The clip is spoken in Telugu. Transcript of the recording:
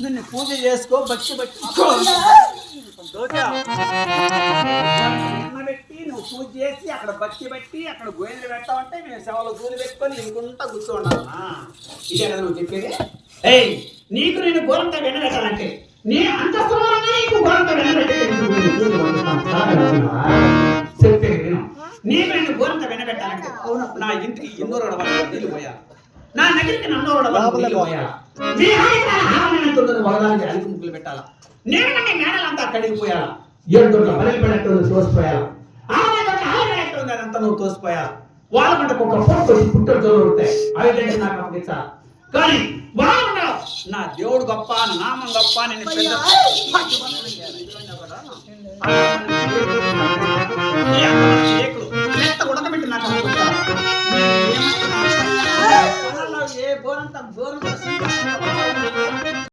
నిన్ను పూజ చేసుకో, భక్తి పెట్టి నువ్వు పూజ చేసి అక్కడ భక్తి పెట్టి అక్కడ గోయలు పెట్టావంటే మేము సేవలో గోలు పెట్టుకొని ఇంకుంటా కూర్చోండాలి. ఇదే కదా నువ్వు చెప్పేది. ఏయ్, నీకు నేను గోరంతా వెనబెట్టాలంటే నీ అంతస్తున్నా నీకు గోరంతా వెనబెట్టే చెప్పేది నేను. నీకు నేను గోరంతా వెనబెట్టాలంటే నా ఇంటికి ఎన్నో నీళ్ళు పోయా, నా దగ్గరికి నన్నో పోయా, వదలానికి అలికి ముగ్గులు పెట్టాలా, నేను నీ మేడలంతా అక్కడికి పోయాలా, 7 దొడ్ల బలి పడేట్టు తోసిపోయాలా, అదంతా నువ్వు తోసిపోయాలా, వాళ్ళ పంటకు ఒక పుట్టలు జోలు ఉంటాయి, అవి దగ్గర నాకు అప్పగించాలి. కానీ వాళ్ళు నా దేవుడు గొప్ప, నామం గొప్ప, నేను ఉడకబెట్టి నాకు ఏ గోరంతా గోరంతా